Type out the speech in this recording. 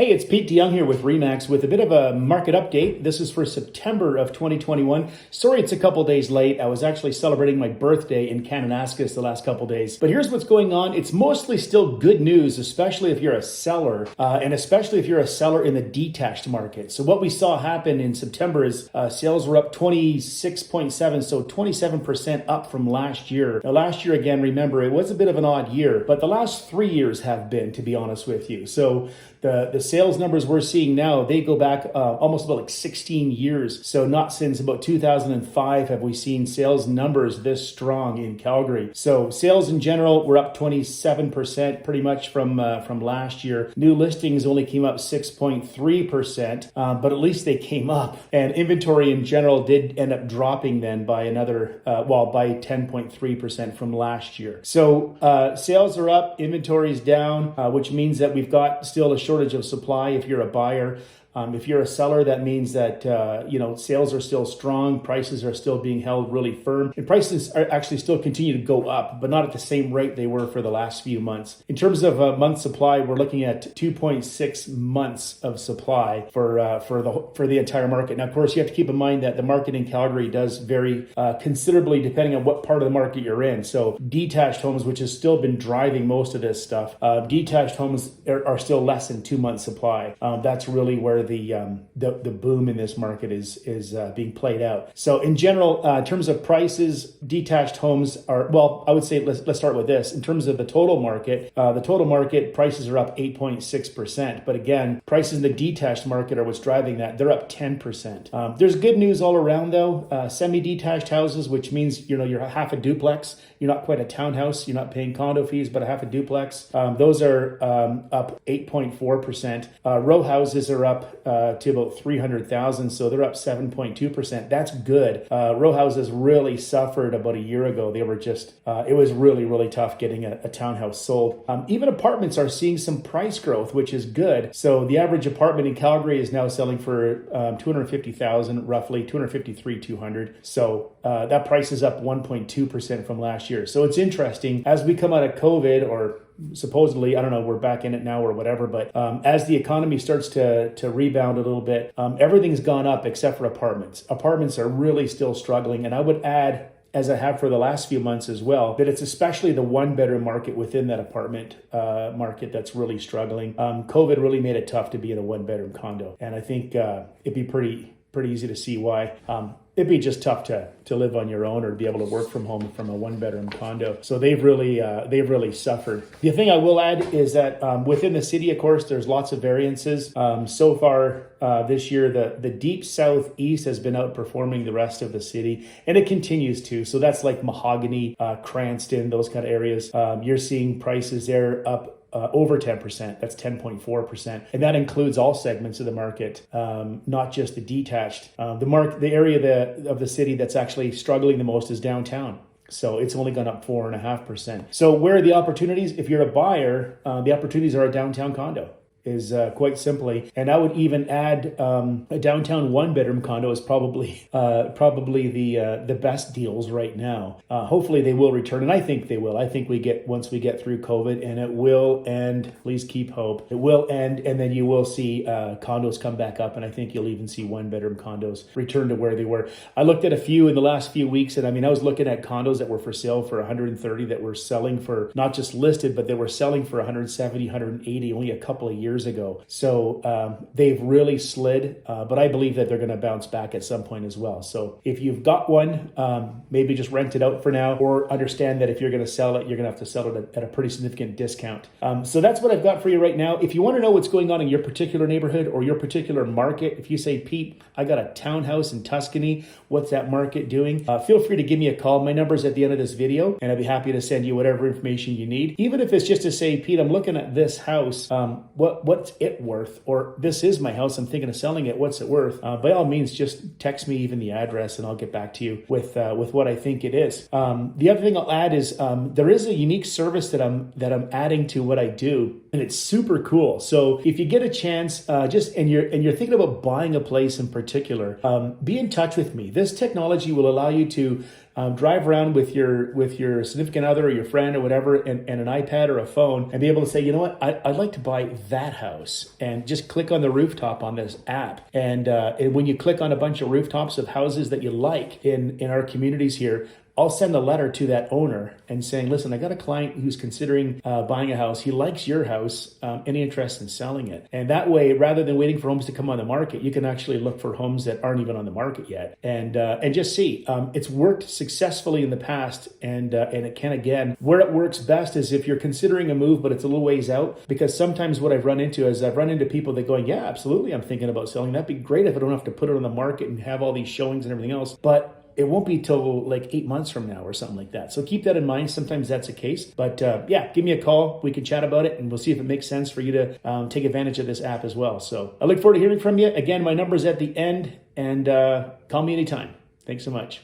Hey, it's Pete DeYoung here with Remax with a bit of a market update. This is for September of 2021. Sorry it's a couple days late. I was actually celebrating my birthday in Kananaskis the last couple days. But here's what's going on. It's mostly still good news, especially if you're a seller, and especially if you're a seller in the detached market. So what we saw happen in September is sales were up 26.7, so 27% up from last year. Now last year, again, remember, it was a bit of an odd year, but the last 3 years have been, to be honest with you. So the sales numbers we're seeing now, they go back almost about like 16 years. So not since about 2005 have we seen sales numbers this strong in Calgary. So sales in general were up 27% pretty much from last year. New listings only came up 6.3%, but at least they came up. And inventory in general did end up dropping then by another, by 10.3% from last year. So sales are up, inventory is down, which means that we've got still a shortage of supply if you're a buyer. If you're a seller, that means that, sales are still strong, prices are still being held really firm, and prices are actually still continue to go up, but not at the same rate they were for the last few months. In terms of month supply, we're looking at 2.6 months of supply for the entire market. Now, of course, you have to keep in mind that the market in Calgary does vary considerably depending on what part of the market you're in. So detached homes, which has still been driving most of this stuff, detached homes are still less than 2 months supply. That's really where the boom in this market is being played out. So in general, in terms of prices, detached homes are, well, I would say let's start with this. In terms of the total market prices are up 8.6%. But again, prices in the detached market are what's driving that. They're up 10%. There's good news all around though. Semi-detached houses, which means you're half a duplex. You're not quite a townhouse. You're not paying condo fees, but a half a duplex. Those are up 8.4%. Row houses are up to about 300,000, so they're up 7.2%. That's good. Row houses really suffered about a year ago. They were just, it was really, really tough getting a townhouse sold. Even apartments are seeing some price growth, which is good. So the average apartment in Calgary is now selling for 250,000, roughly 253,200. So that price is up 1.2% from last year. So it's interesting as we come out of COVID, or supposedly, I don't know, we're back in it now or whatever, but as the economy starts to rebound a little bit, everything's gone up except for apartments. Apartments are really still struggling, and I would add, as I have for the last few months as well, that it's especially the one-bedroom market within that apartment market that's really struggling. COVID really made it tough to be in a one-bedroom condo, and I think it'd be pretty easy to see why. It'd be just tough to live on your own or be able to work from home from a one-bedroom condo. So they've really suffered. The thing I will add is that within the city, of course, there's lots of variances. So far this year, the deep southeast has been outperforming the rest of the city, and it continues to. So that's like Mahogany, Cranston, those kind of areas. You're seeing prices there up over 10%. That's 10.4%. And that includes all segments of the market, not just the detached. The area of the city that's actually struggling the most is downtown. So it's only gone up 4.5%. So where are the opportunities? If you're a buyer, the opportunities are a downtown condo. Is quite simply, and I would even add a downtown one-bedroom condo is probably the best deals right now. Hopefully they will return, and I think they will. I think once we get through COVID, and it will end. Please keep hope. It will end, and then you will see condos come back up, and I think you'll even see one-bedroom condos return to where they were. I looked at a few in the last few weeks, and I was looking at condos that were for sale for 130 that were selling for, not just listed, but they were selling for 170, 180 only a couple of years ago. So they've really slid, but I believe that they're going to bounce back at some point as well. So if you've got one, maybe just rent it out for now, or understand that if you're going to sell it, you're going to have to sell it at a pretty significant discount. So that's what I've got for you right now. If you want to know what's going on in your particular neighborhood or your particular market, if you say, Pete, I got a townhouse in Tuscany, what's that market doing? Feel free to give me a call. My number's at the end of this video, and I'd be happy to send you whatever information you need. Even if it's just to say, Pete, I'm looking at this house. What's it worth? Or this is my house, I'm thinking of selling it. What's it worth? By all means, just text me even the address, and I'll get back to you with what I think it is. The other thing I'll add is there is a unique service that I'm adding to what I do, and it's super cool. So if you get a chance, and you're thinking about buying a place in particular, be in touch with me. This technology will allow you to drive around with your significant other or your friend or whatever, and an iPad or a phone, and be able to say, you know what, I'd like to buy that house, and just click on the rooftop on this app. And when you click on a bunch of rooftops of houses that you like in our communities here, I'll send a letter to that owner and saying, listen, I got a client who's considering buying a house. He likes your house. Any interest in selling it? And that way, rather than waiting for homes to come on the market, you can actually look for homes that aren't even on the market yet, and just see. It's worked successfully in the past, and it can again. Where it works best is if you're considering a move, but it's a little ways out, because sometimes what I've run into is I've run into people that going, yeah, absolutely, I'm thinking about selling. That'd be great if I don't have to put it on the market and have all these showings and everything else. But it won't be till like 8 months from now or something like that. So keep that in mind. Sometimes that's the case. But yeah, give me a call. We can chat about it, and we'll see if it makes sense for you to take advantage of this app as well. So I look forward to hearing from you. Again, my number's at the end, and call me anytime. Thanks so much.